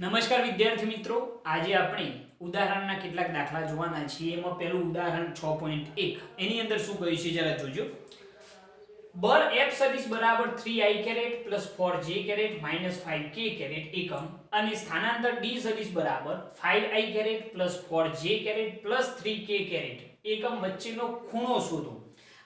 નમસ્કાર વિદ્યાર્થી મિત્રો, આજે આપણે ઉદાહરણના કેટલાક દાખલા જોવાના છીએ। એમાં પહેલું ઉદાહરણ 6.1 એની અંદર શું કહ્યું છે જરા જોજો। બર f સદિશ બરાબર 3i caret 4j caret 5k caret એકમ અને સ્થાનાંતર d સદિશ બરાબર 5i caret 4j caret 3k caret એકમ વચ્ચેનો ખૂણો શોધો।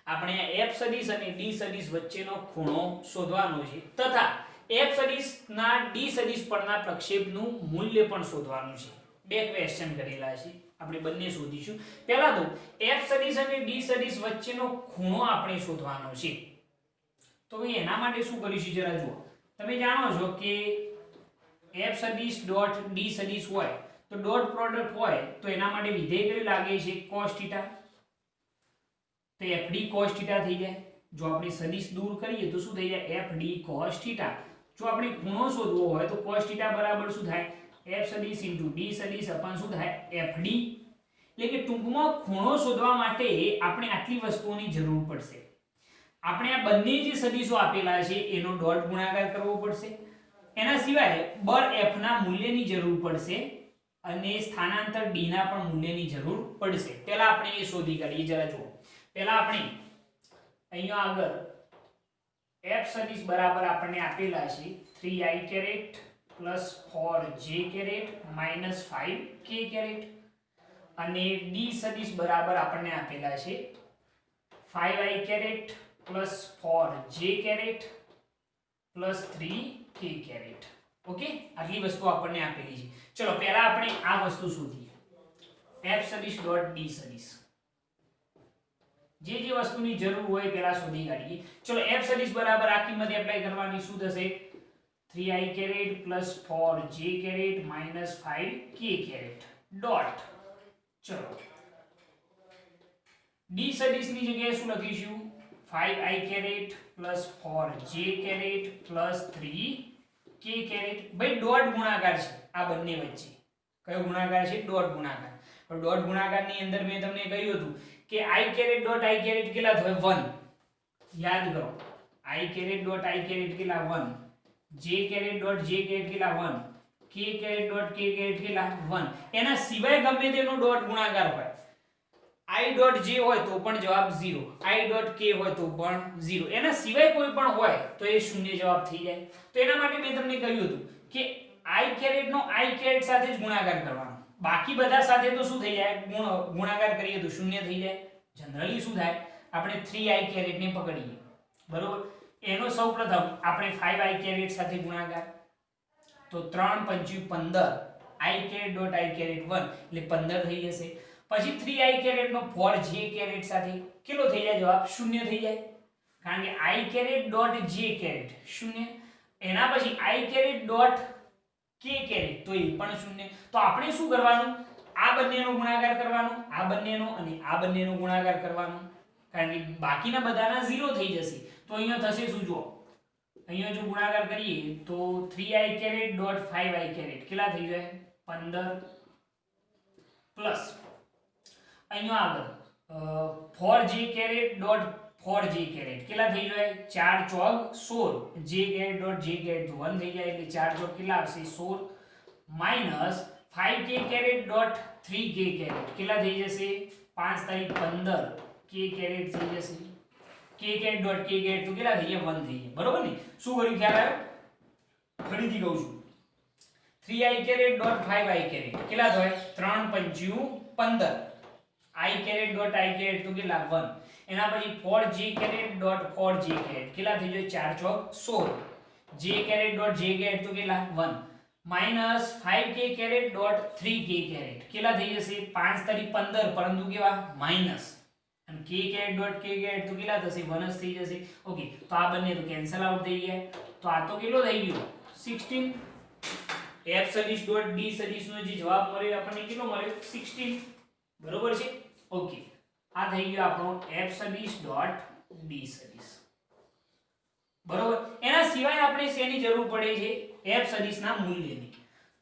આપણે આ f સદિશ અને d સદિશ વચ્ચેનો ખૂણો શોધવાનો છે તથા f સદિશ ના d સદિશ પરના પ્રક્ષેપનું મૂલ્ય પણ શોધવાનું છે। બે ક્વેશ્ચન કરેલા છે, આપણે બંને શોધીશું। પહેલા તો f સદિશ અને d સદિશ વચ્ચેનો ખૂણો આપણે શોધવાનો છે। તો એના માટે શું કરીશું જરા જુઓ। તમે જાણો છો કે f સદિશ ડોટ d સદિશ હોય તો ડોટ પ્રોડક્ટ હોય તો એના માટે વિધેય કયું લાગે છે cos θ, તો fd cos θ થઈ જાય। જો આપણે સદિશ દૂર કરીએ તો શું થઈ જાય fd cos θ। જો આપણે ખૂણો શોધવો હોય તો cos θ બરાબર શું થાય f સદિશ * d સદિશ અપન શું થાય fd। એટલે કે ટૂંકમાં ખૂણો શોધવા માટે આપણે આટલી વસ્તુઓની જરૂર પડશે। આપણે આ બંને જે સદિશો આપેલા છે એનો ડોટ ગુણાકાર કરવો પડશે, એના સિવાય બર f ના મૂલ્યની જરૂર પડશે અને સ્થાનાંતર d ના પણ મૂલ્યની જરૂર પડશે। પહેલા આપણે એ શોધી કાઢીએ જરા જુઓ। પહેલા આપણે અહીંયા આગળ f સદિશ બરાબર આપણને આપેલા છે 3i caret 4j caret 5k caret અને d સદિશ બરાબર આપણને આપેલા છે 5i caret 4j caret 3k caret. Okay, આટલી વસ્તુ આપણને આપેલી છે। ચલો પહેલા આપણે આ વસ્તુ શોધીએ f સદિશ ડોટ d સદિશ। જે જે વસ્તુની જરૂર હોય પહેલા શોધી કાઢીએ। ચલો f સદિશ બરાબર આ કિંમત એપ્લાય કરવાની શું થશે 3i caret 4j caret 5k caret dot. ચલો d સદિશ ની જગ્યાએ શું લખીશું 5i caret 4j caret 3k caret. ભાઈ ડોટ ગુણાકાર છે આ બંને વચ્ચે। કયો ગુણાકાર છે ડોટ ગુણાકાર। તો ડોટ ગુણાકારની અંદર મેં તમને કહ્યું હતું કે i caret dot i caret કેટલા થાય 1, યાદ કરો i caret dot i caret કેટલા 1, j caret dot j caret કેટલા 1, k caret dot k caret કેટલા 1। એના સિવાય ગમે તેનો ડોટ ગુણાકાર હોય i ડોટ j હોય તો પણ જવાબ 0, i ડોટ k હોય તો પણ 0, એના સિવાય કોઈ પણ હોય તો એ શૂન્ય જવાબ થઈ જાય। તો એના માટે મેં તમને કહ્યું હતું કે i કેરેટ નો i કેરેટ સાથે જ ગુણાકાર કરવાનો, બાકી બધા સાથે તો શું થઈ જાય ગુણાકાર કરીએ તો શૂન્ય થઈ જાય। જનરલી શું થાય આપણે 3i કેરેટ ને પકડીએ બરોબર, એનો સૌપ્રથમ આપણે 5i કેરેટ સાથે ગુણાકાર તો 3 5 15 i caret dot i caret 1 એટલે 15 થઈ જશે। પછી 3i કેરેટ નો 4j કેરેટ સાથે કેટલો થઈ જાય જવાબ શૂન્ય થઈ જાય, કારણ કે i caret dot j caret શૂન્ય। એના પછી i caret dot k caret તો એ પણ શૂન્ય। તો આપણે શું કરવાનું આ બંનેનો ગુણાકાર કરવાનો, આ બંનેનો અને આ બંનેનો ગુણાકાર કરવાનો, કારણ કે બાકીના બધાના 0 થઈ જશે। તો અહીંયા થશે શું જુઓ, અહીંયા જો ગુણાકાર કરીએ તો 3i caret dot 5i caret કેટલા થઈ જાય 15 પ્લસ અહીંયા આગળ 4j caret dot 4j caret કેટલા થઈ જાય 4 ચોક 16, j caret dot j caret તો 1 થઈ જાય એટલે 4 ચોક કેટલા આવશે 16 minus 5k caret dot 3k caret કેટલા થઈ જશે 5 તારીખ 15 k કેરેટ થઈ જશે, k caret dot k caret તો કેટલા થઈ ગયા 1 થઈ ગયા બરોબર ને। શું કર્યું ખ્યાલ આવ્યો, ફરીથી કહું છું 3i caret dot 5i caret કેટલા થાય 3 5 15, i caret dot i caret તો કેટલા 1, એના પછી 4j caret dot 4j caret કેટલા થઈ જાય 4 ચોક 16, j caret dot j caret તો કેટલા 1 minus 5k caret dot 3k caret કેટલા થઈ જશે 5 તારીખ 15 પરંતુ કેવા માઈનસ, અને k caret dot k caret તો કેટલા થશે 1 જ થઈ જશે। ઓકે, તો આ બંને તો કેન્સલ આઉટ થઈ ગયા, તો આ તો કેટલો થઈ ગયો 16। f સદિશ ડોટ d સદિશનો જે જવાબ મળ્યો આપણને કેટલો મળ્યો 16 બરોબર છે। ઓકે, આ થઈ ગયો આપણો f સદિશ ડોટ d સદિશ બરોબર। એના સિવાય આપણે શેની જરૂર પડે છે f સદિશના મૂલ્યની।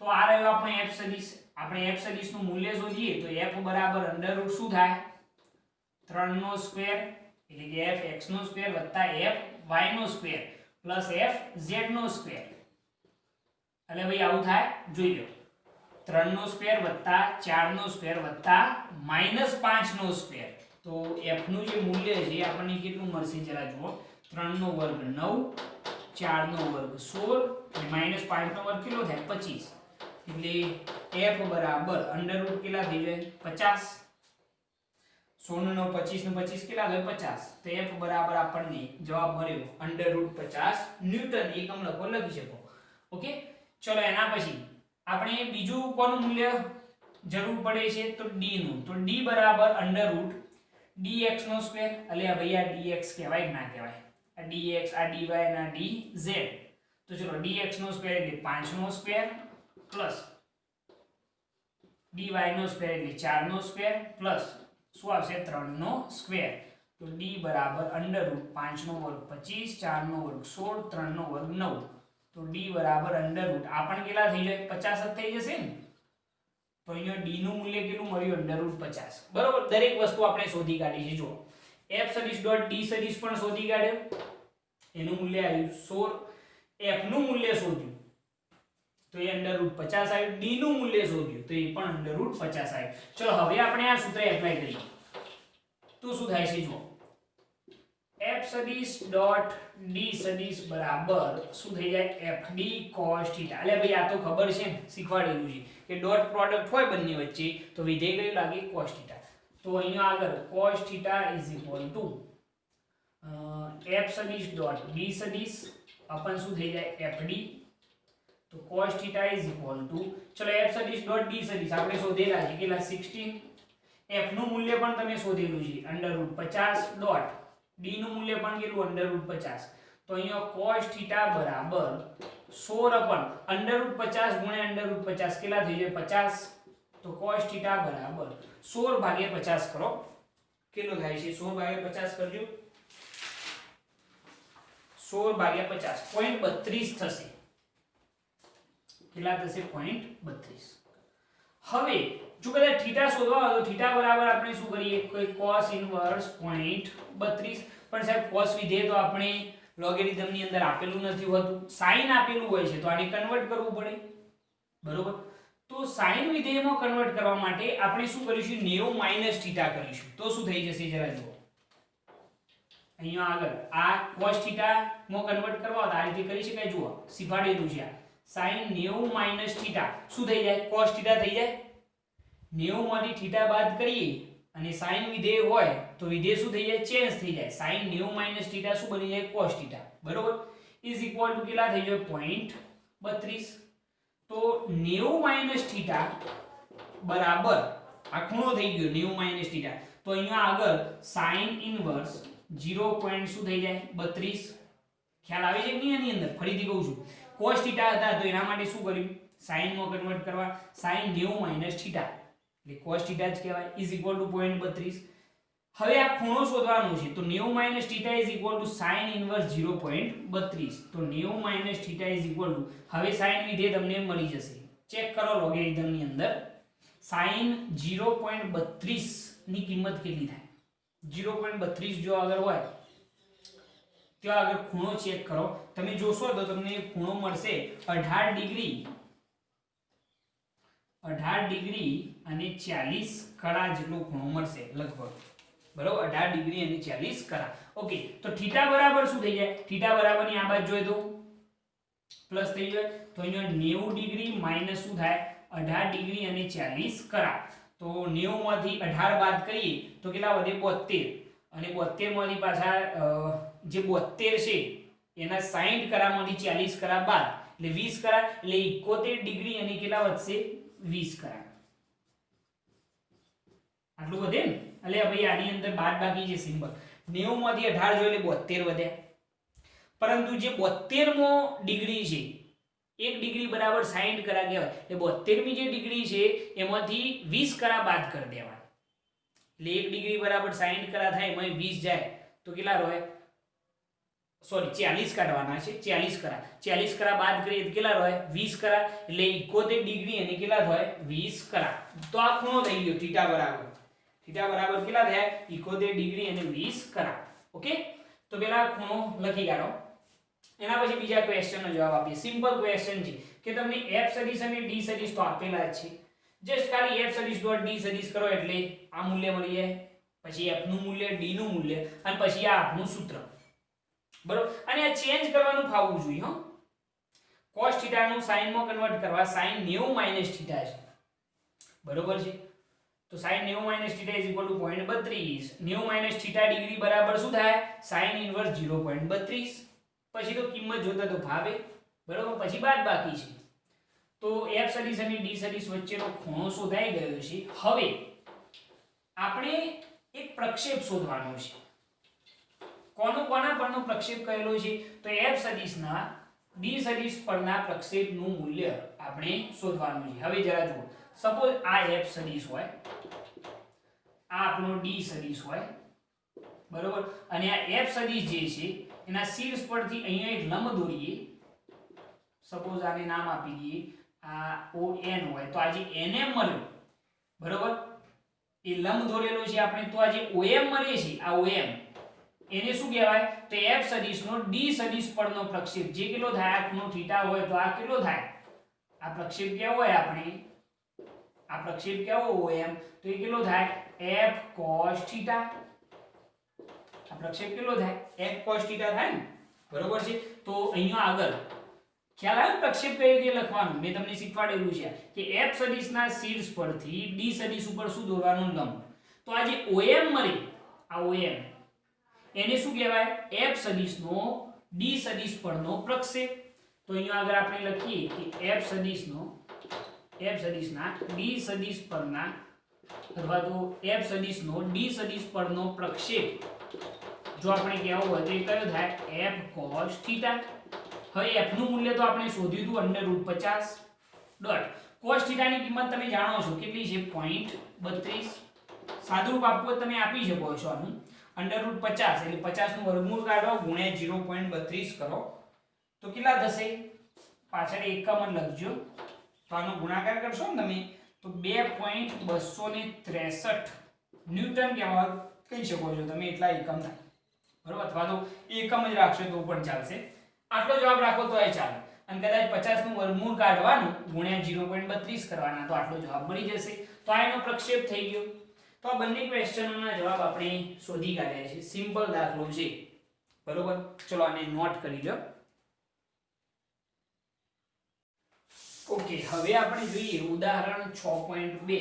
તો આ રહ્યો આપણો f સદિશ। આપણે f સદિશનું મૂલ્ય શોધીએ તો f બરાબર અંડર શું થાય 3 નો સ્ક્વેર એટલે કે fx નો સ્ક્વેર વત્તા fy નો સ્ક્વેર પ્લસ fz નો સ્ક્વેર એટલે ભાઈ આવું થાય જોઈ લો 3 નો સ્ક્વેર વત્તા 4 નો સ્ક્વેર વત્તા -5 નો સ્ક્વેર તો f નું જે મૂલ્ય છે આપણને કેટલું મળશે જરા જુઓ 3 નો વર્ગ 9 4 નો વર્ગ 16 અને -5 નો વર્ગ કેટલો થાય 25 એટલે f બરાબર અંડર રૂટ કેટલા થઈ જાય 50 16 નો 25 નો 25 કેટલા થાય 50 તો f બરાબર આપણને જવાબ મળ્યો અંડર રૂટ 50 ન્યૂટન એકમ લખી શકો ઓકે ચલો એના પછી આપણે બીજું કોનું મૂલ્ય જરૂર પડે છે તો d નું તો d બરાબર અંડર રૂટ dx નો સ્ક્વેર એટલે આ ભાઈ આ dx કહેવાય કે ના કહેવાય આ dx આ dy અને આ dz તો ચલો dx નો સ્ક્વેર એટલે 5 નો સ્ક્વેર પ્લસ dy નો સ્ક્વેર એટલે 4 નો સ્ક્વેર પ્લસ શું આવશે 3 નો સ્ક્વેર તો d બરાબર અંડર રૂટ 5 નો વર્ગ 25 4 નો વર્ગ 16 3 નો વર્ગ 9 તો d બરાબર અંડર રૂટ આ પણ કેટલા થઈ જાય 50 જ થઈ જશે ને તો અહીંયા d નું મૂલ્ય કેટલું મળ્યું અંડર રૂટ 50 બરોબર દરેક વસ્તુ આપણે શોધી કાઢી છે જો f સદિશ ડોટ d સદિશ પણ શોધી કાઢ્યો એનું મૂલ્ય આવ્યું 16 f નું મૂલ્ય શોધ્યું તો એ અંડર રૂટ 50 આવ્યું d નું મૂલ્ય શોધ્યું તો એ પણ અંડર રૂટ 50 આવ્યું ચલો હવે આપણે આ સૂત્ર એપ્લાય કરીએ તો શું થાય છે જુઓ f સદિશ ડોટ d સદિશ બરાબર શું થઈ જાય fd cos θ એટલે ભાઈ આ તો ખબર છે શીખવાડેલું છે કે ડોટ પ્રોડક્ટ હોય બંને વચ્ચે તો વિધેય કયું લાગે cos θ તો અહીંયા આગળ cos θ f સદિશ ડોટ d સદિશ अपन શું થઈ જાય fd તો cos θ ચલો f સદિશ ડોટ d સદિશ આપણે શોધેલા છે કેટલા 16 f નું મૂલ્ય પણ તમે શોધેલું છે અંડર રૂટ 50 ડોટ d નું મૂલ્ય પણ કેટલું અંડર રૂટ 50 તો અહીંયા cos θ બરાબર 16 પણ અંડર રૂટ 50 ગુણ્યા અંડર રૂટ 50 કેટલા થઈ જાય 50 તો cos θ બરાબર 16 ભાગ્યા 50 કરો કેટલો થાય છે 16 ભાગ્યા 50 કરજો 16 ભાગ્યા 50 0.32 થશે કેટલા થશે 0.32 હવે જો કદાચ θ શોધવા હોય તો θ બરાબર આપણે શું કરીએ કોઈ cos ઇનવર્સ 0.32 પણ સાહેબ cos વિધેય તો આપણે લોગેરિધમ ની અંદર આપેલું નથી હોતું sin આપેલું હોય છે તો આને કન્વર્ટ કરવું પડે બરોબર તો sin વિધેયમાં કન્વર્ટ કરવા માટે આપણે શું કરીશું 90 θ કરીશું તો શું થઈ જશે જરા જુઓ અહીંયા આગળ આ cos θ માં કન્વર્ટ કરવા હોય તો આ રીતે કરી શકાય જુઓ શીખવાડેલું છે sin 90 θ શું થઈ જાય cos θ થઈ જાય 90 માંથી θ બાદ કરીએ અને sin વિધેય હોય તો વિધેય શું થઈ જાય ચેન્જ થઈ જાય sin 90 θ શું બની જાય cos θ બરોબર ઇઝ ઇક્વલ ટુ કેટલા થઈ જાય 0.32 તો 90 θ બરાબર આ ખૂણો થઈ ગયો 90 θ તો અહીંયા આગળ sin ઇનવર્સ 0. શું થઈ જાય 32 ખ્યાલ આવે છે કે નહીં આની અંદર ફરીથી કહું છું cos θ હતા તો એના માટે શું કર્યું sin માં કન્વર્ટ કરવા sin 90 θ એટલે cos θ જ કહેવાય ઇઝ ઇક્વલ ટુ 0.32 હવે આ ખૂણો શોધવાનો છે તો 90 θ is equal to sin inverse 0.32 તો 90 θ ઇઝ ઇક્વલ ટુ હવે sin વિધેય તમને મળી જશે ચેક કરો લોગેરિધમ ની અંદર sin 0.32 ની કિંમત કેટલી થાય 0.32 જો આગળ હોય ત્યાં આગળ ખૂણો ચેક કરો તમે જોશો તો તમને ખૂણો મળશે 18 ડિગ્રી અને 40 કળા જેટલો ખૂણો મળશે લગભગ બરોબર 18 ડિગ્રી અને 40 કળા ઓકે તો θ બરાબર શું થઈ જાય θ બરાબર ની આ બાજુ જોઈએ તો પ્લસ થઈ જાય તો અહીંયા 90 ડિગ્રી માઈનસ શું થાય 18 ડિગ્રી અને 40 કળા તો 90 માંથી 18 બાદ કરીએ તો કેટલા વધે 72 અને 72 માંથી પાછા જે 72 છે એના 60 કળામાંથી 40 કળા બાદ એટલે 20 કળા એટલે 71 ડિગ્રી અને કેટલા વધશે 20 કળા આટલું વધે ને એટલે ભાઈ આની અંદર બાદ બાકી છે સિમ્બલ 90 માંથી 18 જો એટલે 72 વધ્યા પરંતુ જે 72મો ડિગ્રી છે 1 ડિગ્રી બરાબર 60 કળા કહેવાય એટલે 72મી જે ડિગ્રી છે એમાંથી 20 કળા બાદ કરી દેવાના એટલે 1 ડિગ્રી બરાબર 60 કળા થાય એમાં 20 જાય તો કેટલા રહે સોરી 40 કાઢવાના છે 40 કળા બાદ કરીએ તો કેટલા રહે 20 કળા એટલે 71 ડિગ્રી અને કેટલા થાય 20 કળા તો આ ખૂણો થઈ ગયો θ બરાબર કેટલા થયા 71 ડિગ્રી અને 20 કળા ઓકે તો પેલા ખૂણો લખી કાઢો એના પછી બીજા ક્વેશ્ચનનો જવાબ આપીએ સિમ્પલ ક્વેશ્ચન છે કે તમને f સદિશ અને d સદિશ તો આપેલા જ છે, જસ્ટ ખાલી f સદિશ ડોટ d સદિશ કરો એટલે આ મૂલ્ય મળી જાય, પછી f નું મૂલ્ય, d નું મૂલ્ય અને પછી આ આપણું સૂત્ર, બરોબર. અને આ ચેન્જ કરવાનું ફાવવું જોઈએ હો. cos θ નું sin માં કન્વર્ટ કરવા sin 90 θ છે, બરોબર છે. તો sin 90 θ = 0.32, 90 θ ડિગ્રી બરાબર શું થાય? sin inverse 0.32. પછી તો કિંમત જોતા તો ભાવે, બરોબર. પછી બાદબાકી છે, તો f સદિશ અને d સદિશ વચ્ચેનો ખૂણો શોધાઈ ગયો છે. હવે આપણે એક પ્રક્ષેપ શોધવાનો છે. કોના પરનો પ્રક્ષેપ કહેલો છે? તો f સદિશના d સદિશ પરના પ્રક્ષેપનું મૂલ્ય આપણે શોધવાનું છે. હવે જરા જુઓ, સપોઝ આ f સદિશ હોય, આ આપણો d સદિશ હોય, બરોબર. અને આ f સદિશ જે છે એના શીર્ષ પરથી અહીંયા એક લંબ દોરીએ, સપોઝ આને નામ આપી દઈએ આ ON હોય, તો આ જે NM મળ્યો, બરોબર, એ લંબ દોરેલો છે આપણે, તો આ જે OM મળે છે, આ OM એને શું કહેવાય? તો f સદિશનો d સદિશ પરનો પ્રક્ષેપ, જે કેટલો થાય? આ ખૂણો θ હોય તો આ કેટલો થાય? આ પ્રક્ષેપ કેવો હોય? આપણે આ પ્રક્ષેપ કેવો OM, તો એ કેટલો થાય? f cos θ. આ પ્રક્ષેપ કેટલો થાય? f cos θ થાય ને, બરોબર છે. તો અહીંયા આગળ ખ્યાલ આવ્યો પ્રક્ષેપ કઈ રીતે લખવાનું? મેં તમને શીખવાડેલું છે કે f સદિશના શીર્ષ પરથી d સદિશ ઉપર શું દોરવાનું? લંબ. તો આ જે OM મળે, આ OM એને શું કહેવાય? f સદિશનો d સદિશ પરનો પ્રક્ષેપ. તો અહીંયા આગળ આપણે લખીએ કે f સદિશના d સદિશ પરના અથવા તો f સદિશનો d સદિશ પરનો પ્રક્ષેપ જો આપણે કહેવું હોય તો એ કયો થાય? f cos θ. હવે f નું મૂલ્ય તો આપણે શોધ્યું હતું √50 ડોટ cos θ ની કિંમત તમે જાણો છો કેટલી છે? 0.32. સાદુરૂપ આપવું તમે આપી શકો છો આનું √50 એટલે 50 નું વર્ગમૂળ કાઢો ગુણ્યા 0.32 કરો તો કેટલા થશે? પાછળ એકમ લખજો, તો આનો ગુણાકાર કરશો ને તમે તો 2.263 ન્યૂટન કહેવા કહી શકો છો તમે, એટલા એકમ થાય, બરોબર. અથવા તો એકમ જ રાખશો તો પણ ચાલશે, આટલો જવાબ રાખો તો એ ચાલે. અને કદાચ 50 નું વર્ગમૂળ કાઢવાનું ગુણ્યા 0.32 કરવાના તો આટલો જવાબ મળી જશે. તો આ એનો પ્રક્ષેપ થઈ ગયો. તો આ બંને ક્વેશ્ચનોના જવાબ આપણે શોધી કાઢ્યા છે. સિમ્પલ દાખલો છે, બરોબર. ચલો આને નોટ કરી લો. ઓકે, હવે આપણે જોઈએ ઉદાહરણ 6.2.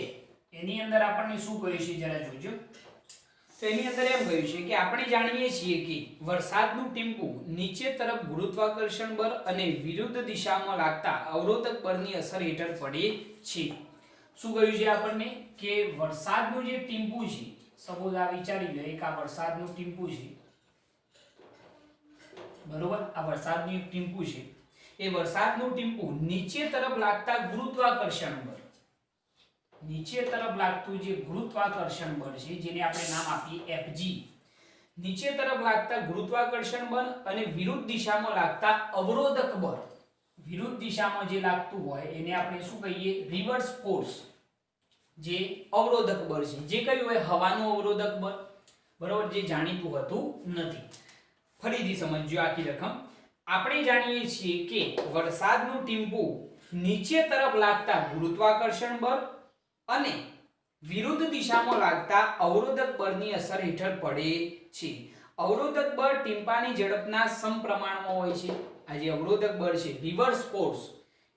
એની અંદર આપણને શું કહ્યું છે જરા જોજો. તો એની અંદર એમ કહ્યું છે કે આપણે જાણીએ છીએ કે વરસાદનું ટીમ્પું નીચે તરફ ગુરુત્વાકર્ષણ બળ અને વિરુદ્ધ દિશામાં લાગતા અવરોધક બળની અસર હેઠળ પડે છે. શું કહ્યું છે આપણને? કે વરસાદનું જે ટીમ્પું છે, સપોઝ આ વિચારી લો એક આ વરસાદનું ટીમ્પું છે, બરોબર. આ વરસાદનું એક ટીમ્પું છે, એ વરસાદનું ટીમ્પું નીચે તરફ લાગતા ગુરુત્વાકર્ષણ બળ, નીચે તરફ લાગતું જે ગુરુત્વાકર્ષણ બળ છે જેને આપણે નામ આપીએ Fg, નીચે તરફ લાગતા ગુરુત્વાકર્ષણ બળ અને વિરુદ્ધ દિશામાં લાગતા અવરોધક બળ, વિરુદ્ધ દિશામાં જે લાગતું હોય એને આપણે શું કહીએ? Reverse force. જે અવરોધક બળ છે, જે કયું હોય? હવાનું અવરોધક બળ, બરોબર, જે જાણીતું હતું નથી. ફરીથી સમજજો આખી રકમ. આપણે જાણીએ છીએ કે વરસાદનું ટીમ્પું નીચે તરફ લાગતા ગુરુત્વાકર્ષણ બળ અને વિરુદ્ધ દિશામાં લાગતા અવરોધક બળની અસર હેઠળ પડે છે. અવરોધક બળ ટીમ્પાની ઝડપના સમપ્રમાણમાં હોય છે. આ જે અવરોધક બળ છે, રિવર્સ ફોર્સ,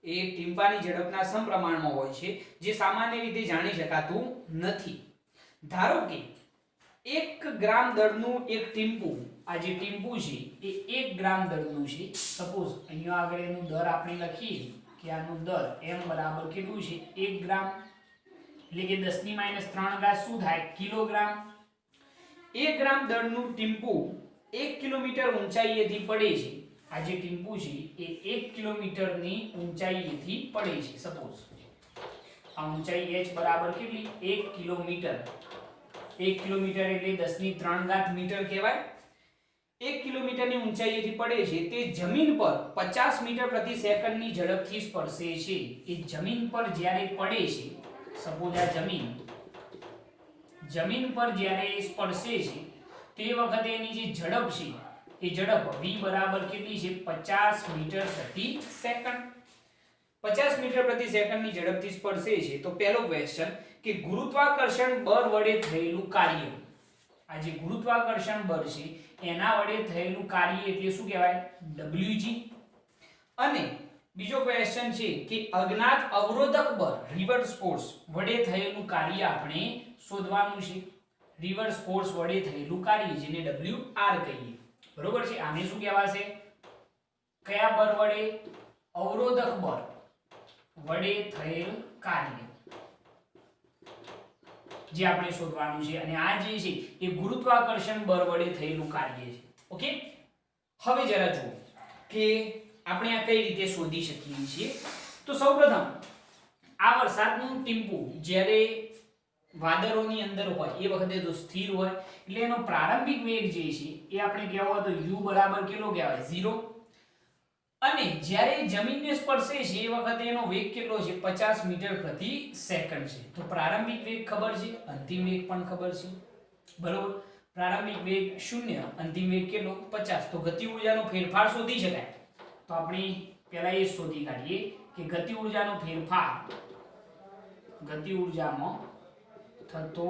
એ ટીમ્પાની ઝડપના સમપ્રમાણમાં હોય છે, જે સામાન્ય રીતે જાણી શકાતું નથી. ધારો કે 1 ગ્રામ દળનું એક ટીમ્પું, આ જે ટીમ્પું છે એ 1 ગ્રામ દળનું છે. સપોઝ અહીંયા આગળ એનું દર આપણે લખીએ કે આનું દર m બરાબર કેટલું છે? 1 ગ્રામ, એટલે કે 10 - 3 શું થાય? કિલોગ્રામ. 1 ગ્રામ દળનું ટીમ્પું 1 કિલોમીટર ઊંચાઈએથી પડે છે. આ જે ટીમ્પું છે એ 1 કિલોમીટરની ઊંચાઈએથી પડે છે. સપોઝ આ ઊંચાઈ h બરાબર કેટલી? 1 કિલોમીટર. 1 કિલોમીટર એટલે 10 - 3 મીટર કહેવાય. 1 કિલોમીટરની ઊંચાઈએથી પડે છે. તે જમીન પર 50 મીટર પ્રતિ સેકન્ડની ઝડપથી સ્પર્શે છે. એ જમીન પર જ્યારે પડે છે, સપોઝ આ જમીન પર જ્યારે સ્પર્શે છે તે વખતે એની જે ઝડપ છે એ ઝડપ v બરાબર કેટલી છે? 50 મીટર પ્રતિ સેકન્ડ. 50 મીટર પ્રતિ સેકન્ડની ઝડપથી સ્પર્શે છે તો પહેલો ક્વેશ્ચન કે ગુરુત્વાકર્ષણ બળ વડે થયેલું કાર્ય, આ જે ગુરુત્વાકર્ષણ બળ છે એના વડે થયેલું કાર્ય એટલે શું કહેવાય? Wg. અને બીજો ક્વેશ્ચન છે કે અજ્ઞાત અવરોધક બળ રિવર્સ ફોર્સ વડે થયેલું કાર્ય આપણે શોધવાનું છે. રિવર્સ ફોર્સ વડે થયેલું કાર્ય જેને Wr કહીએ. બરોબર છે. આને શું કહેવાશે? કયા બળ વડે? અવરોધક બળ વડે થયેલ કાર્ય જે આપણે શોધવાનું છે. અને આ જે છે એ ગુરુત્વાકર્ષણ બળ વડે થયેલું કાર્ય છે. ઓકે, હવે જરા જુઓ કે આપણે આ કઈ રીતે શોધી શકીએ છીએ. તો સૌપ્રથમ આ વરસાદનું ટીમ્પું જ્યારે વાદળોની અંદર હોય એ વખતે તો સ્થિર હોય એટલે એનો પ્રારંભિક વેગ જે છે એ આપણે કહેવો હોય તો u બરાબર કેટલો કહેવાય? 0. અને જ્યારે જમીનને સ્પર્શે છે એ વખતે એનો વેગ કેટલો છે? 50 મીટર પ્રતિ સેકન્ડ છે. તો પ્રારંભિક વેગ ખબર છે, અંતિમ વેગ પણ ખબર છે. બરોબર. પ્રારંભિક વેગ 0, અંતિમ વેગ કેટલો? 50. તો ગતિ ઊર્જાનો ફેરફાર શોધી શકાય. તો આપણે પહેલા એ શોધી કાઢીએ કે ગતિ ઊર્જાનો ફેરફાર, ગતિ ઊર્જામાં થતો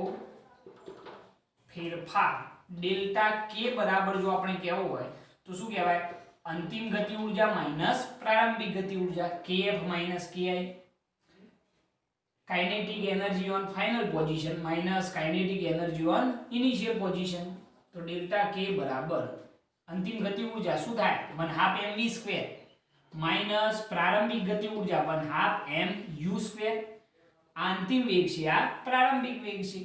ફેરફાર ડેલ્ટા કે બરાબર જો આપણે કહેવું હોય તો શું કહેવાય? અંતિમ ગતિ ઊર્જા માઈનસ પ્રારંભિક ગતિ ઊર્જા, kf minus ki, kinetic energy on final position minus kinetic energy on initial position. તો ડેલ્ટા k બરાબર અંતિમ ગતિ ઊર્જા શું થાય? 1/2 mv² માઈનસ પ્રારંભિક ગતિ ઊર્જા 1/2 mu². અંતિમ વેગ છે આ પ્રારંભિક વેગ છે.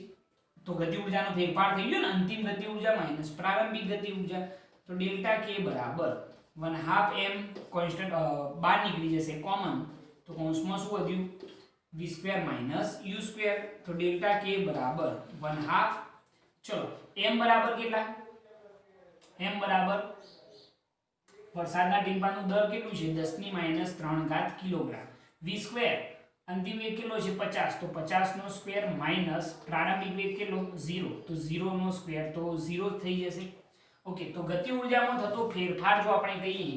તો ગતિ ઊર્જાનો ફેરફાર થઈ ગયો ને, અંતિમ ગતિ ઊર્જા માઈનસ પ્રારંભિક ગતિ ઊર્જા. તો ડેલ્ટા k બરાબર 1/2 m કોન્સ્ટન્ટ બહાર નીકળી જશે કોમન. તો કૌંસમાં શું વધ્યું? v² minus u². તો ડેલ્ટા k બરાબર 1/2. ચલો m બરાબર કેટલા? m બરાબર વરસાદના ટીમ્પાનું દર કેટલું છે? 10⁻³ કિલોગ્રામ. v² અંતિમ વેગ કેટલો છે? 50. તો 50 નો સ્ક્વેર માઈનસ પ્રારંભિક વેગ કેટલો? 0. તો 0 નો સ્ક્વેર તો 0 થઈ જશે. ઓકે, તો ગતિ ઊર્જામાં થતો ફેરફાર જો આપણે કહીએ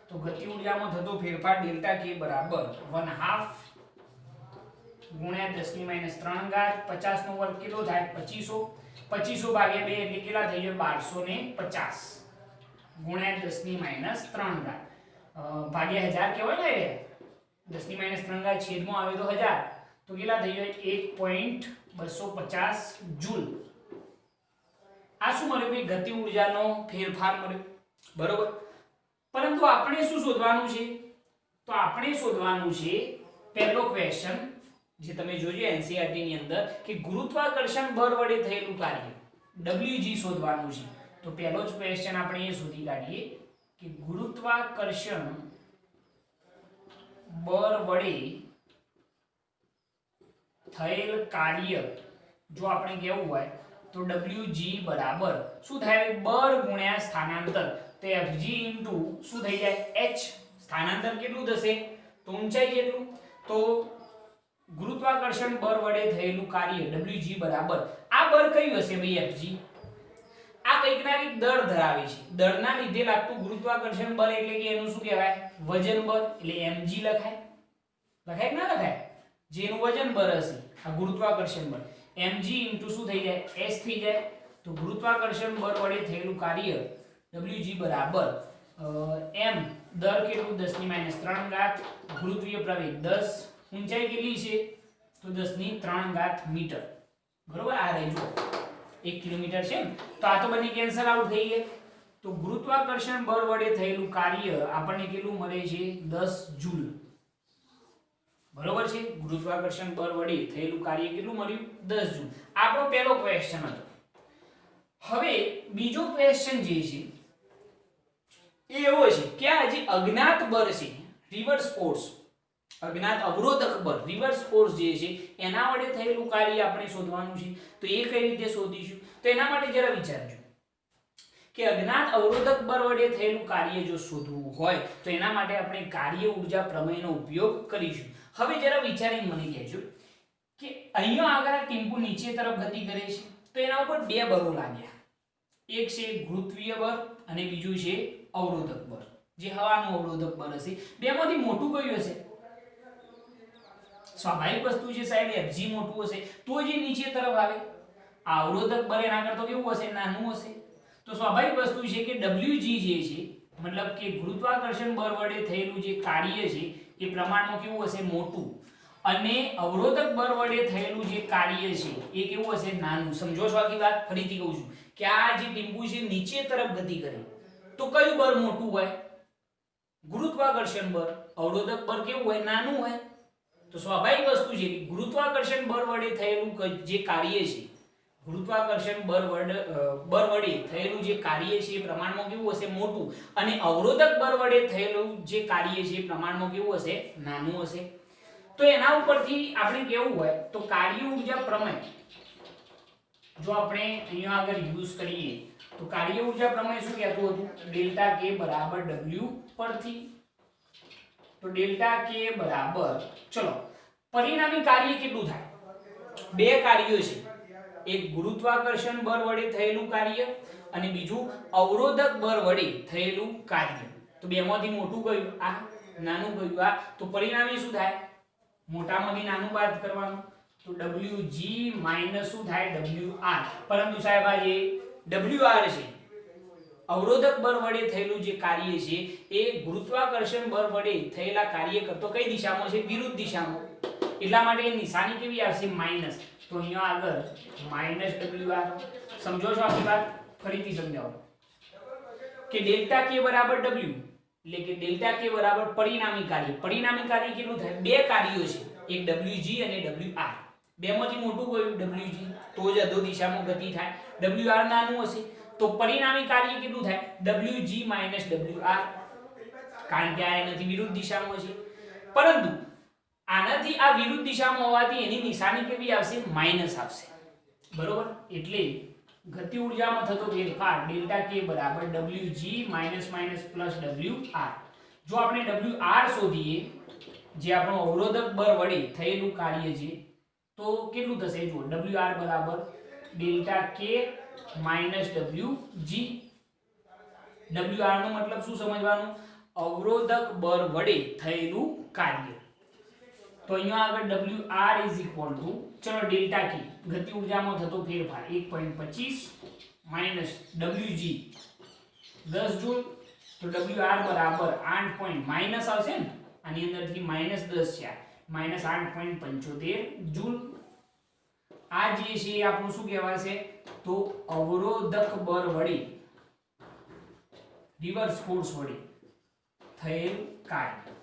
તો ગતિ ઊર્જામાં થતો ફેરફાર ડેલ્ટા k બરાબર 1/2 ગુણ્યા 10⁻³ 50 નો વર્ગ કેટલો થાય? 2500. 2500 ભાગ્યા 2 એટલે કેટલા થઈ જાય? 1250 ગુણ્યા 10⁻³ ભાગ્યા 1000 કહેવાય ને, 10⁻³ છેદમાં આવે તો 1000 તો કેટલા થઈ જાય? 1.250 જૂલ. આ શું મળ્યું ભાઈ? ગતિ ઊર્જાનો ફેરફાર મળ્યો. બરોબર. પરંતુ આપણે શું શોધવાનું છે? તો આપણે શોધવાનું છે પહેલો ક્વેશ્ચન જે તમે જોજો NCERT ની અંદર કે ગુરુત્વાકર્ષણ બળ વડે થયેલું કાર્ય Wg શોધવાનું છે. તો પહેલો જ ક્વેશ્ચન આપણે એ શોધી કાઢીએ કે ગુરુત્વાકર્ષણ બળ વડે થયેલ કાર્ય જો આપણે કહેવું હોય તો Wg બરાબર શું થાય? બળ ગુણ્યા સ્થાનાંતર. તો Fg ઇન્ટુ શું થઈ જાય? h. સ્થાનાંતર કેટલું થશે? તો ઊંચાઈ જેટલું. તો ગુરુત્વાકર્ષણ બળ વડે થયેલું કાર્ય Wg બરાબર આ બળ કયું હશે ભાઈ? Fg. આ કંઈક ના કંઈક દળ ધરાવે છે. દળના લીધે લાગતું ગુરુત્વાકર્ષણ બળ એટલે કે એનું શું કહેવાય? વજન બળ. એટલે mg લખાય. લખાય કે ના લખાય? જેનું વજન બળ હશે આ ગુરુત્વાકર્ષણ બળ mg ઇન્ટુ શું થઈ જાય? s થઈ જાય. તો ગુરુત્વાકર્ષણ બળ વડે થયેલું કાર્ય Wg બરાબર m દર કેટલું? 10⁻³ ગુરુત્વીય પ્રવેગ 10, ઊંચાઈ કેટલી છે? તો 10⁻³ મીટર. બરોબર. આ રહી જો 1 કિલોમીટર છે ને, તો આ તો બની કેન્સલ આઉટ થઈ ગયા. તો ગુરુત્વાકર્ષણ બળ વડે થયેલું કાર્ય આપણને કેટલું મળે છે? 10 જૂલ. બરોબર છે. ગુરુત્વાકર્ષણ બળ વડે થયેલું કાર્ય કેટલું મળ્યું? 10 જૂલ. આપણો પહેલો ક્વેશ્ચન હતો. હવે બીજો ક્વેશ્ચન જે છે એ એવો છે કે આ જે અજ્ઞાત બળ છે, રિવર્સ ફોર્સ, અજ્ઞાત અવરોધક બળ રિવર્સ ફોર્સ જે છે એના વડે થયેલું કાર્ય આપણે શોધવાનું છે. તો એ કઈ રીતે શોધીશું? તો એના માટે જરા વિચારજો કે અજ્ઞાત અવરોધક બળ વડે થયેલું કાર્ય જો શોધવું હોય તો એના માટે આપણે કાર્ય ઊર્જા પ્રમેયનો ઉપયોગ કરીશું. હવે જરા વિચારીને મને કહેજો કે અહીંયા આગળ આ ટેમ્પો નીચે તરફ ગતિ કરે છે તો એના ઉપર બે બળો લાગ્યા. એક છે ગુરુત્વીય બળ અને બીજું છે અવરોધક બળ. જે હવાનું અવરોધક બળ હશે બેમાંથી મોટું કયું હશે? સ્વાભાવિક વસ્તુ છે સાહેબ, Fg મોટું હશે તો જે નીચે તરફ આવે આ અવરોધક બળ એના કરતા કેવું હશે? નાનું હશે. તો સ્વાભાવિક વસ્તુ છે કે Wg જે છે મતલબ કે ગુરુત્વાકર્ષણ બળ વડે થયેલું જે કાર્ય છે એ પ્રમાણમાં કેવું હશે? મોટું. અને અવરોધક બળ વડે થયેલું જે કાર્ય છે એ કેવું હશે? નાનું. સમજો છો આખી વાત? ફરીથી કહું છું કે આ જે ટીમ્પુ છે નીચે તરફ ગતિ કરે તો કયું બળ મોટું હોય? ગુરુત્વાકર્ષણ બળ. અવરોધક બળ કેવું હોય? નાનું હોય. તો સ્વાભાવિક વસ્તુ છે કે ગુરુત્વાકર્ષણ બળ વડે થયેલું જે કાર્ય છે, ગુરુત્વાકર્ષણ બળ વડે થયેલું જે કાર્ય છે એ પ્રમાણમાં કેવું હશે? મોટું. અને અવરોધક બળ વડે થયેલું જે કાર્ય છે એ પ્રમાણમાં કેવું હશે? નાનું હશે. તો એના ઉપરથી આપણે કેવું હોય તો કાર્ય ઊર્જા પ્રમેય જો આપણે અહીંયા આગળ યુઝ કરીએ તો કાર્ય ઊર્જા પ્રમેય શું કહેતું હતું? ડેલ્ટા કે બરાબર W પરથી. તો ડેલ્ટા કે બરાબર, ચલો પરિણામી કાર્ય કેટલું થાય? બે કાર્યો છે, એક ગુરુત્વાકર્ષણ બળ વડે થયેલું કાર્ય અને બીજું અવરોધક બળ વડે થયેલું કાર્ય. તો બેમાંથી મોટું કયું? આ. નાનું કયું? આ. તો પરિણામી શું થાય? મોટામાંથી નાનું બાદ કરવાનું. તો Wg માઈનસ શું થાય? Wr. પરંતુ સાહેબ આ જે Wr છે અવરોધક બળ વડે થયેલું જે કાર્ય છે એ ગુરુત્વાકર્ષણ બળ વડે થયેલા કાર્ય કરતો કઈ દિશામાં છે? વિરુદ્ધ દિશામાં. એટલા માટે એ નિશાની કેવી આવશે? માઈનસ. તો અહીંયા આગળ માઈનસ Wr. સમજો છો આખી વાત? ફરીથી સમજાવો કે ડેલ્ટા k બરાબર W એટલે કે ડેલ્ટા k બરાબર પરિણામી કાર્ય. પરિણામી કાર્ય કેટલું થાય? બે કાર્યો છે, એક Wg અને Wr. બેમાંથી મોટું કયું? Wg. તો જ અધો દિશામાં ગતિ થાય. Wr નાનું હશે તો પરિણામી કાર્ય કેટલું થાય? Wg Wr. કારણ કે આ એનાથી વિરુદ્ધ દિશામાં છે. પરંતુ આનાથી આ વિરુદ્ધ દિશામાં હોવાથી એની નિશાની કેવી આવશે? માઈનસ આવશે. બરોબર? એટલે ગતિ ઊર્જામાં થતો ફેરફાર ડેલ્ટા k બરાબર Wg minus minus plus Wr. જો આપણે Wr શોધીએ જે આપણો અવરોધક બળ વડે થયેલું કાર્ય છે તો કેટલું થશે? જુઓ Wr બરાબર delta k minus Wg. Wr નો મતલબ શું સમજવાનું? અવરોધક બળ વડે થયેલું કાર્ય. તો અહીંયા આગળ Wr ઇઝ ઇક્વલ ટુ, ચલો ડેલ્ટા k ગતિ ઊર્જામાં થતો ફેરફાર 1.25 માઈનસ Wg 10 જૂલ. તો Wr બરાબર 8 માઈનસ આવશે ને આની અંદરથી માઈનસ 10 છે માઈનસ 8.75 જૂલ. આ જે છે એ આપણું શું કહેવાશે? તો અવરોધક બળ વડે રિવર્સ ફોર્સ વડે થયેલ કાર્ય.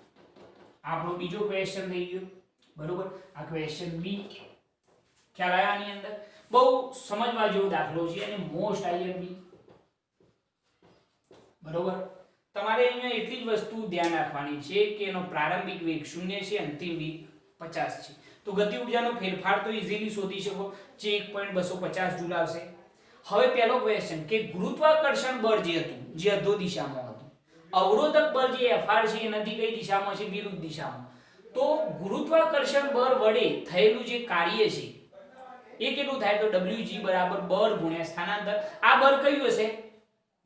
આપણો બીજો ક્વેશ્ચન થઈ ગયો. બરોબર? આ ક્વેશ્ચન બી ખ્યાલ આવ્યા? આની અંદર બહુ સમજવા જેવો દાખલો છે અને મોસ્ટ આઈએમપી. બરોબર? તમારે અહીંયા એટલી જ વસ્તુ ધ્યાન રાખવાની છે કે એનો પ્રારંભિક વેગ 0 છે, અંતિમ વેગ 50 છે. તો ગતિ ઊર્જાનો ફેરફાર તો ઇઝીલી શોધી શકો જે 1.250 જૂલ આવશે. હવે પહેલો ક્વેશ્ચન કે ગુરુત્વાકર્ષણ બળ જે હતું જે અધો દિશામાં હતું, અવરોધક બળ જે Fr છે એ નદી કઈ દિશામાં છે? વિરુદ્ધ દિશામાં. તો ગુરુત્વાકર્ષણ બળ વડે થયેલું જે કાર્ય છે એ કેટલું થાય? તો Wg બરાબર બળ ગુણ્યા સ્થાનાંતર. આ બળ કયું હશે?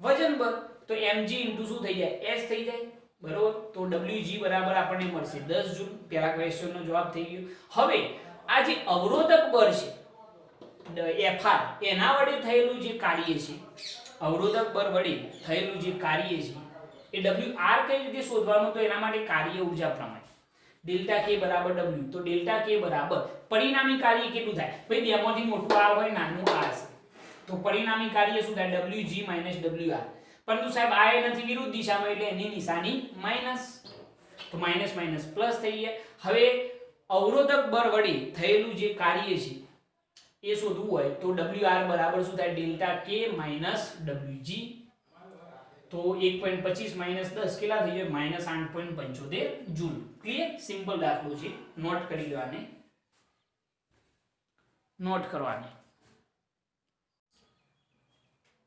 વજન બળ. તો mg ઇન્ટુ શું થઈ જાય? s થઈ જાય. બરોબર? તો Wg બરાબર આપણને મળશે 10 જૂલ. પહેલા ક્વેશ્ચનનો જવાબ થઈ ગયો. હવે આ જે અવરોધક બળ છે Fr એના વડે થયેલું જે કાર્ય છે, અવરોધક બળ વડે થયેલું જે કાર્ય છે એ Wr કઈ રીતે શોધવાનું? તો એના માટે કાર્ય ઊર્જા પ્રમેય ડેલ્ટા k બરાબર W. તો ડેલ્ટા k બરાબર પરિણામી કાર્ય કેટલું થાય? ભાઈ બેમાંથી મોટું આ હોય, નાનું આ હશે. તો પરિણામી કાર્ય શું થાય? Wg Wr. પરંતુ સાહેબ આ એનાથી વિરુદ્ધ દિશામાં એટલે એની નિશાની માઈનસ. તો માઈનસ માઈનસ પ્લસ થઈ ગયા. હવે અવરોધક બળ વડે થયેલું જે કાર્ય છે એ શોધવું હોય તો Wr બરાબર શું થાય? Delta k minus Wg. તો 1.25 માઈનસ 10 કેટલા થઈ જાય? Minus 8.75 joule. ક્લિયર? સિમ્પલ દાખલો છે, નોટ કરી લેવાને, નોટ કરવાને.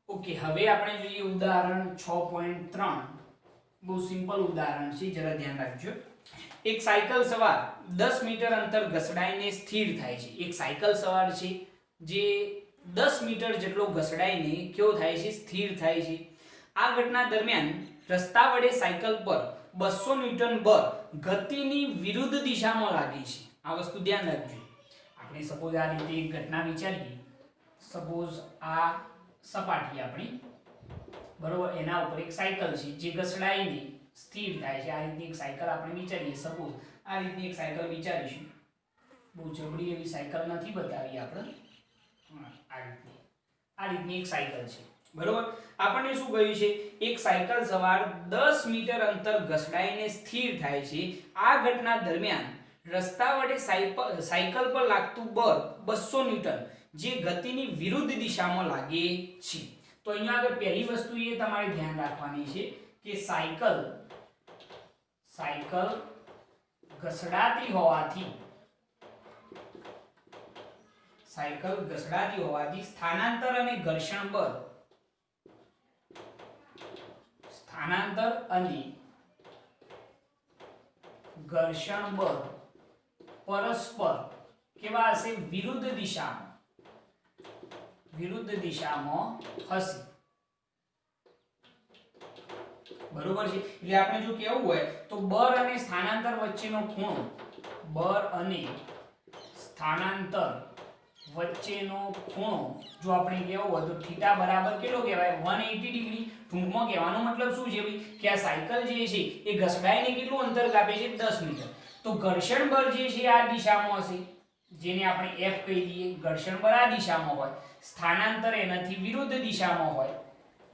ઓકે, હવે આપણે જોઈએ ઉદાહરણ 6.3. બહુ સિમ્પલ ઉદાહરણ છે, જરા ધ્યાન રાખજો. એક સાયકલ સવાર 10 મીટર અંતર ઘસડાઈને સ્થિર થાય છે. એક સાયકલ સવાર છે જે 10 મીટર જેટલો ઘસડાઈને કેવો થાય છે? સ્થિર થાય છે. આ ઘટના દરમિયાન રસ્તા વડે સાયકલ પર 200 ન્યૂટન બળ ગતિની વિરુદ્ધ દિશામાં લાગે છે. આ વસ્તુ ધ્યાન રાખજો. આપણે સપોઝ આ રીતે એક ઘટના વિચારીએ. સપોઝ આ સપાટી આપણી, બરોબર, એના ઉપર એક સાયકલ છે જે ઘસડાઈને સ્થિર થાય છે. આ રીતની એક સાયકલ આપણે વિચારીએ. સપોઝ આ રીતની એક સાયકલ વિચારીશું. બહુ જબરી એવી સાયકલ નથી બતાવી આપણે. આ રીતની એક સાયકલ છે, બરોબર. આપણને શું કહ્યું છે? એક સાયકલ સવાર 10 મીટર અંતર ઘસડાઈને સ્થિર થાય છે. આ ઘટના દરમિયાન રસ્તા વડે સાયકલ પર લાગતું બળ 200 ન્યૂટન જે ગતિની વિરુદ્ધ દિશામાં લાગે છે. તો અહીંયા આગળ પહેલી વસ્તુ એ તમારે ધ્યાન રાખવાની છે કે સાયકલ ઘસડાતી હોવાથી સ્થાનાંતર અને ઘર્ષણ બળ પરસ્પર કેવા હશે? વિરુદ્ધ દિશામાં હશે, બરોબર છે. એટલે આપણે જો કેવું હોય તો બળ અને સ્થાનાંતર વચ્ચેનો ખૂણો જો આપણે કેવો હોય તો થીટા બરાબર કેટલો કહેવાય? 180 ડિગ્રી. ટૂંકમાં કહેવાનો મતલબ શું છે ભાઈ? કે આ સાયકલ જે છે એ ઘસડાઈને કેટલું અંતર કાપે છે? 10 મીટર. તો ઘર્ષણ બળ જે છે આ દિશામાં હશે, જેને આપણે F કહી દઈએ. ઘર્ષણ બળ આ દિશામાં હોય, સ્થાનાંતર એનાથી વિરુદ્ધ દિશામાં હોય,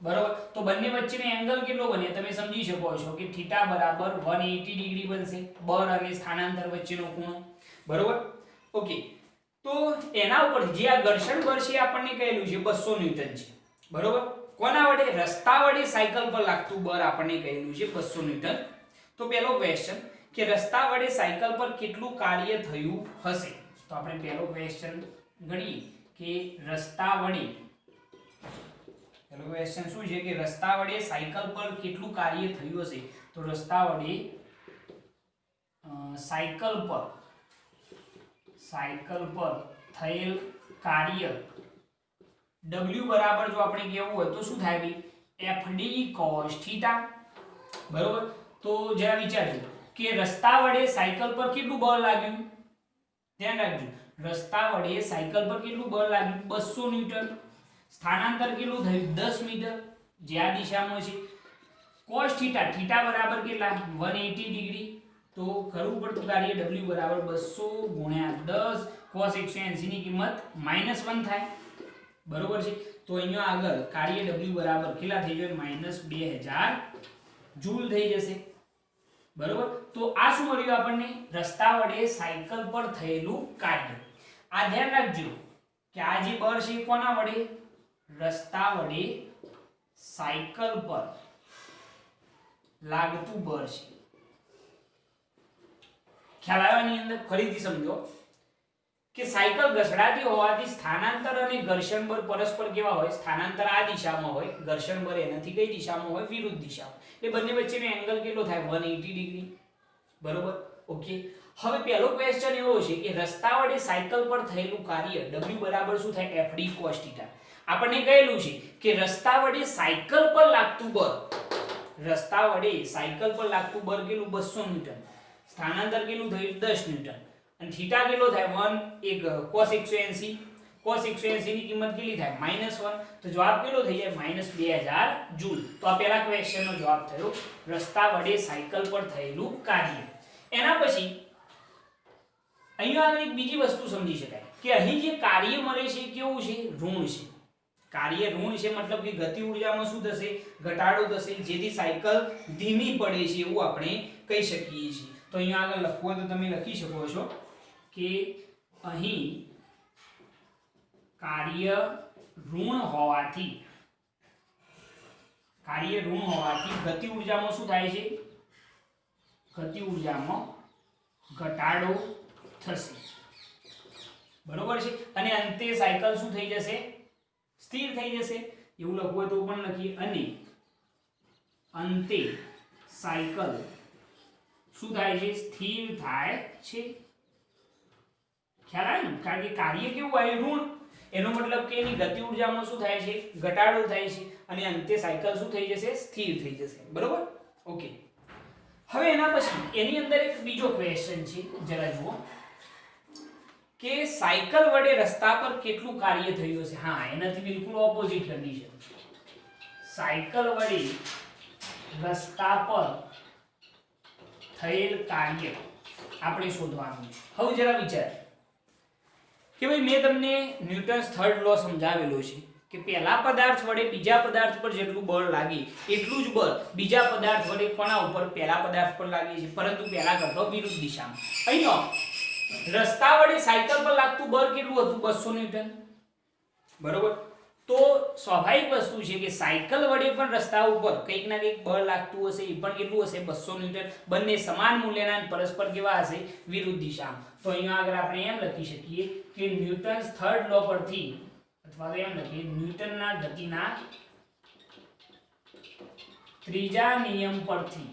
બરોબર. તો બંને વચ્ચેનો એંગલ કેટલો બને? તમે સમજી શકો છો કે થીટા બરાબર 180 ડિગ્રી બનશે. બળ અને સ્થાનાંતર વચ્ચેનો ખૂણો, બરોબર. ઓકે. તો એના ઉપર જે આ ઘર્ષણ બળ છે આપણને કહેલું છે 200 ન્યૂટન છે, બરોબર. કોના વડે? રસ્તા વડે સાયકલ પર લાગતું બળ આપણને કહેલું છે 200 ન્યૂટન. તો પહેલો ક્વેશ્ચન કે રસ્તા વડે સાયકલ પર કેટલું કાર્ય થયું હશે? તો આપણે પહેલો ક્વેશ્ચન ગણીએ કે રસ્તા વડે, પહેલો ક્વેશ્ચન શું છે કે રસ્તા વડે સાયકલ પર કેટલું કાર્ય થયું હશે? તો રસ્તા વડે સાયકલ પર થયેલ કાર્ય W બરાબર જો આપણે કેવું હોય તો શું થાય ભાઈ? FD cos θ, બરોબર. તો જરા વિચારજો કે રસ્તા વડે સાયકલ પર કેટલું બળ લાગ્યું? ધ્યાન રાખજો, રસ્તા વડે સાયકલ પર કેટલું બળ લાગ્યું? 200 ન્યૂટન. સ્થાનાંતર કેટલું થયું? 10 મીટર, જે આ દિશામાં છે. cos θ બરાબર કેટલા? 180 ડિગ્રી. તો કરવું પડતું કાર્ય W બરાબર 200 ગુણ્યા 10 cos 180 ની કિંમત -1 થાય, બરોબર છે. તો અહીંયા આગળ કાર્ય W બરાબર કેટલા થઈ જાય? -2000 જૂલ થઈ જશે, બરોબર. તો આ શું મળ્યું આપણને? રસ્તા વડે સાયકલ પર થયેલું કાર્ય. આ ધ્યાન રાખજો કે આ જે બળ છે કોના વડે? રસ્તા વડે સાયકલ પર લાગતું બળ છે. ખ્યાલ આવ્યાની અંદર? ફરીથી સમજો કે સાયકલ ઘસડાતી હોવાથી સ્થાનાંતર અને ઘર્ષણ બળ પરસ્પર કેવા હોય? સ્થાનાંતર આ દિશામાં હોય, ઘર્ષણ બળ એનાથી કઈ દિશામાં હોય? વિરુદ્ધ દિશામાં. એ બંને વચ્ચેનો એંગલ કેટલો થાય? 180 ડિગ્રી, બરોબર. ઓકે. હવે પહેલો ક્વેશ્ચન એવો છે કે રસ્તા વડે સાયકલ પર થયેલું કાર્ય W બરાબર શું થાય? FD cos θ. આપણને કહેલું છે કે રસ્તા વડે સાયકલ પર લાગતું બળ કેટલું? 200 ન્યૂટન. સ્થાનાંતર કેટલું થયું? 10 ન્યૂટન. અને થીટા કેટલો થાય? 1 cos 180. cos 180 ની કિંમત કેટલી થાય? -1. તો જવાબ કેટલો થઈ જાય? -2000 જૂલ. તો આ પહેલા ક્વેશ્ચનનો જવાબ થયો રસ્તા વડે સાયકલ પર થયેલું કાર્ય. એના પછી અહીંયા આગળ એક બીજી વસ્તુ સમજી શકાય કે અહીં જે કાર્ય મળે છે કેવું છે? ઋણ છે. કાર્ય ઋણ છે મતલબ કે ગતિ ઊર્જામાં શું થશે? ઘટાડો થશે, જેથી સાયકલ ધીમી પડે છે એવું આપણે કહી શકીએ છીએ. તો અહીંયા આગળ લખવું હોય તો તમે લખી શકો છો કે અહીં કાર્ય ઋણ હોવાથી ગતિ ઊર્જામાં શું થાય છે? ગતિ ઊર્જામાં ઘટાડો થશે, બરોબર છે. અને અંતે સાયકલ શું થઈ જશે? સ્થિર થઈ જશે. એવું લખવું હોય તો પણ લખીએ. અને અંતે સાયકલ શું થાય છે? સ્થિર થાય છે. ખ્યાલ આવે ને? કારણ કે કાર્ય કેવું આવ્યું? ઋણ. એનો મતલબ મતલબ કે એની ગતિ ઊર્જામાં શું થાય છે, ઘટાડો થાય છે અને અંતે સાયકલ શું થઈ જશે, સ્થિર થઈ જશે. બરોબર. ઓકે. હવે એના પછી એની અંદર એક બીજો ક્વેશ્ચન છે, જરા જુઓ કે સાયકલ વડે રસ્તા પર કેટલું કાર્ય થયું હશે. હા, એનાથી બિલકુલ ઓપોઝિટ કન્ડિશન. સાયકલ વડે રસ્તા પર થયેલ કાર્ય આપણે શોધવાનું છે. હવે જરા વિચાર કે ભાઈ મેં તમને ન્યૂટન્સ થર્ડ લો સમજાવેલો છે કે પહેલા પદાર્થ વડે બીજા પદાર્થ પર જેટલું બળ લાગે એટલું જ બળ બીજા પદાર્થ વડે કોના ઉપર, પહેલા પદાર્થ પર લાગે છે, પરંતુ પહેલા કરતા વિરુદ્ધ દિશામાં. અહીંયા રસ્તા વડે સાયકલ પર લાગતું બળ કેટલું હતું, 200 ન્યૂટન. બરોબર. તો સ્વાભાવિક વસ્તુ છે કે સાયકલ વડે પણ રસ્તા ઉપર કંઈક ના કંઈક બળ લાગતું હશે, એ પણ કેટલું હશે, 200 ન્યૂટન. બંને સમાન મૂલ્યના અને પરસ્પર કેવા હશે, વિરુદ્ધ દિશામાં. તો અહીંયા આગળ આપણે એમ લખી શકીએ કે ન્યૂટન્સ થર્ડ લો પરથી, અથવા તો એમ લખીએ ન્યૂટનના ગતિના ત્રીજા નિયમ પરથી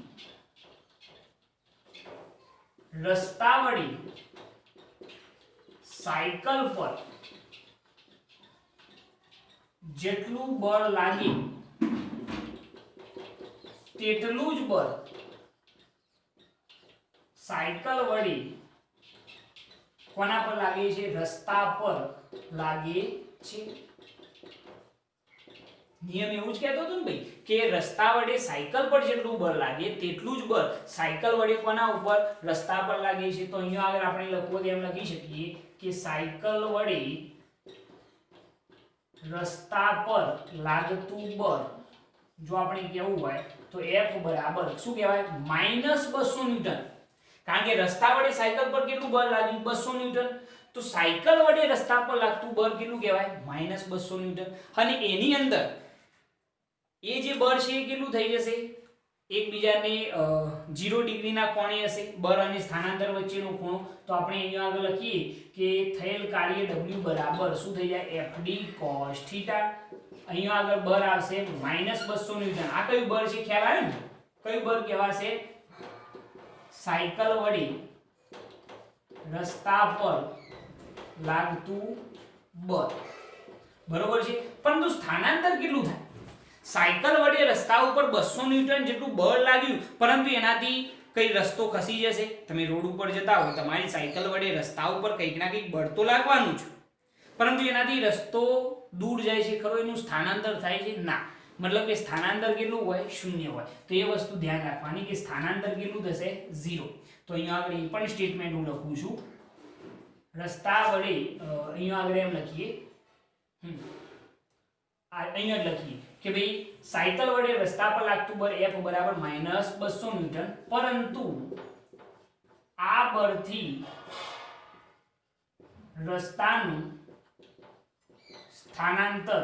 રસ્તા વડે સાયકલ પર જેટલું બળ લાગે તેટલું જ બળ સાયકલ વડે કોના પર લાગે છે, રસ્તા પર લાગે છે. નિયમ એવું જ કહેતો હતો ને ભાઈ કે રસ્તા વડે સાયકલ પર જેટલું બળ લાગે તેટલું જ બળ સાયકલ વડે કોના ઉપર, રસ્તા પર લાગે છે. તો અહીંયા આગળ આપણે લખવું એમ લખી શકીએ કે સાયકલ વડે રસ્તા પર લાગતું બળ જો આપણે કેવું હોય તો F બરાબર શું કહેવાય, -200 ન્યૂટન. કારણ કે રસ્તા વડે સાયકલ પર કેટલું બળ લાગ્યું, 200 ન્યૂટન. તો સાયકલ વડે રસ્તા પર લાગતું બળ કેટલું કહેવાય, -200 ન્યૂટન. અને એની અંદર એ જે બળ છે એ કેટલું થઈ જશે, એકબીજાને 0 ડિગ્રીના કોણે હશે, બળ અને સ્થાનાંતર વચ્ચેનો ખૂણો. તો આપણે અહીંયા આગળ લખીએ કે થયેલ કાર્ય W બરાબર શું થઈ જાય, FD cos θ. અહીંયા આગળ બળ આવશે -200 ન્યૂટન. આ કયું બળ છે, ખ્યાલ આવે ને, કયું બળ કહેવાશે, સાયકલ વડે રસ્તા પર લાગતું બળ. બરોબર છે. પરંતુ સ્થાનાંતર કેટલું થાય, સાયકલ વડે રસ્તા ઉપર 200 ન્યૂટન જેટલું બળ લાગ્યું, પરંતુ એનાથી કઈ રસ્તો ખસી જશે. તમે રોડ ઉપર જતા હો, તમારી સાયકલ વડે રસ્તા ઉપર કંઈક ના કંઈક બળ તો લાગવાનું છે, પરંતુ એનાથી રસ્તો દૂર જાય છે ખરો, એનું સ્થાનાંતર થાય છે ના. મતલબ કે સ્થાનાંતર કેટલું હોય, 0 હોય. તો એ વસ્તુ ધ્યાન રાખવાની કે સ્થાનાંતર કેટલું થશે, 0. તો અહીંયા આગળ એ પણ સ્ટેટમેન્ટ હું લખું છું, રસ્તા વડે અહીંયા આગળ એમ લખીએ, અહીંયા જ લખીએ કે ભાઈ સાયકલ વડે રસ્તા પર લાગતું બળ F બરાબર -200 ન્યૂટન, પરંતુ આ બળથી રસ્તાનું સ્થાનાંતર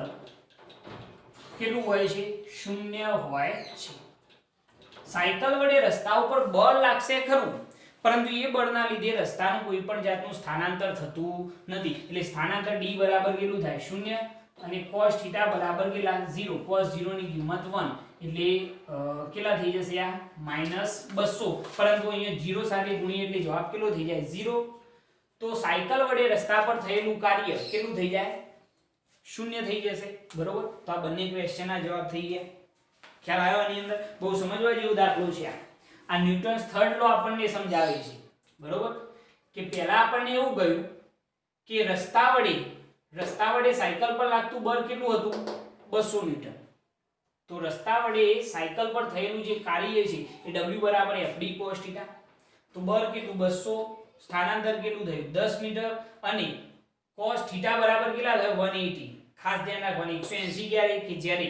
કેટલું હોય છે, 0 હોય છે. સાયકલ વડે રસ્તા ઉપર બળ લાગશે ખરું, પરંતુ એ બળના લીધે રસ્તાનું કોઈ પણ જાતનું સ્થાનાંતર થતું નથી. એટલે સ્થાનાંતર D બરાબર કેટલું થાય, 0. અને cos θ બરાબર કેટલા, 0. cos 0 ની કિંમત 1 એટલે કેટલા થઈ જશે, આ -200. પરંતુ અહીંયા 0 સાથે ગુણીએ એટલે જવાબ કેટલો થઈ જાય, 0. તો સાયકલ વડે રસ્તા પર થયેલું કાર્ય કેટલું થઈ જાય, 0 થઈ જશે. બરોબર. તો આ બંને ક્વેશ્ચનના જવાબ થઈ ગયા. ખ્યાલ આવ્યો? આની અંદર બહુ સમજવા જેવો દાખલો છે. આ ન્યૂટન્સ થર્ડ લો આપણને સમજાવે છે. બરોબર. કે પહેલા આપણને એવું કહ્યું કે રસ્તા વડે સાયકલ પર લાગતું બળ કેટલું હતું, 200 ન્યૂટન. તો રસ્તા વડે સાયકલ પર થયેલું જે કાર્ય છે એ W બરાબર FD cos θ. તો બળ કેટલું, 200, સ્થાનાંતર કેટલું થયું, 10 મીટર, અને cos θ બરાબર કેટલા થયું, 180. ખાસ ધ્યાન રાખવાનું, 180 ક્યારે, કે જ્યારે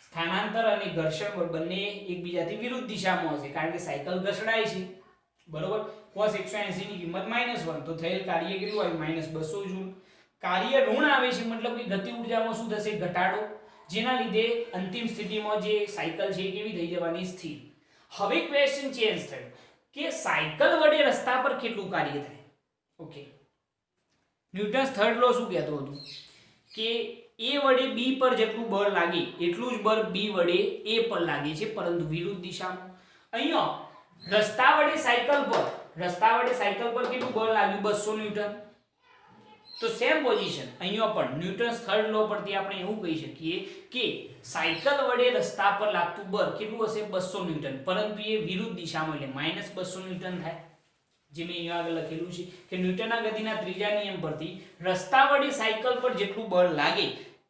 સ્થાનાંતર અને ઘર્ષણ બળ બંને એકબીજાથી વિરુદ્ધ દિશામાં હશે, કારણ કે સાયકલ ઘસડાય છે. બરોબર. cos 180 ની કિંમત -1, તો થયેલ કાર્ય કેટલું આવ્યું, -200 જૂલ. કાર્ય ઋણ આવે છે, મતલબ કે ગતિ ઊર્જામાં શું થશે, ઘટાડો, જેના લીધે અંતિમ સ્થિતિમાં જે સાયકલ છે એ કેવી થઈ જવાની, સ્થિર. હવે ક્વેશ્ચન ચેન્જ થયો કે સાયકલ વડે રસ્તા પર કેટલું કાર્ય થાય. ઓકે. ન્યૂટન્સ થર્ડ લો શું કહેતો હતો કે A વડે B પર જેટલું બળ લાગે એટલું જ બળ B વડે A પર લાગે છે, પરંતુ વિરુદ્ધ દિશામાં. અહીંયા રસ્તા વડે સાયકલ પર કેટલું બળ લાગ્યું, 200 ન્યૂટન. તો સેમ પોઝિશન અહીંયા પણ ન્યૂટન્સ થર્ડ લો પરથી આપણે એવું કહી શકીએ કે સાયકલ વડે રસ્તા પર લાગતું બળ કેટલું હશે 200 ન્યૂટન, પરંતુ એ વિરુદ્ધ દિશામાં એટલે -200 ન્યૂટન થાય. જે મેં અહીંયા આગળ લખેલું છે કે ન્યૂટનના ગતિના ત્રીજા નિયમ પરથી રસ્તા વડે સાયકલ પર જેટલું બળ લાગે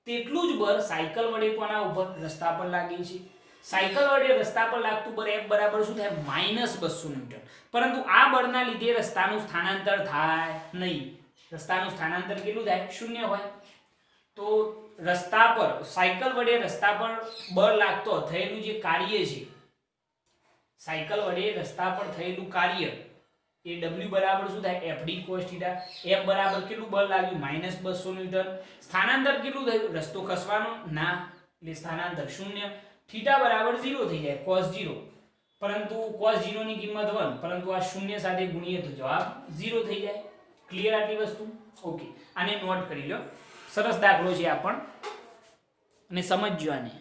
તેટલું જ બળ સાયકલ વડે કોના ઉપર રસ્તા પર લાગે છે. સાયકલ વડે રસ્તા પર લાગતું બળ F બરાબર શું થાય -200 ન્યૂટન, પરંતુ આ બળના લીધે રસ્તાનું સ્થાનાંતર થાય નહીં. રસ્તાનું સ્થાનાંતર કેટલું થાય 0 હોય. તો રસ્તા પર સાયકલ વડે રસ્તા પર બળ લાગતો થયેલું જે કાર્ય છે, સાયકલ વડે રસ્તા પર થયેલું કાર્ય એ W બરાબર શું થાય FD cos θ. F બરાબર કેટલું બળ લાગ્યું -200 ન્યૂટન. સ્થાનાંતર કેટલું થયું, રસ્તો ખસવાનો ના એટલે સ્થાનાંતર 0. θ બરાબર 0 થઈ જાય cos 0, પરંતુ cos 0 ની કિંમત 1, પરંતુ આ 0 સાથે ગુણીએ તો જવાબ 0 થઈ જાય. ક્લિયર આટલી વસ્તુ? ઓકે, આને નોટ કરી લો. સરસ દાખલો છે આ પણ, અને સમજજો આને.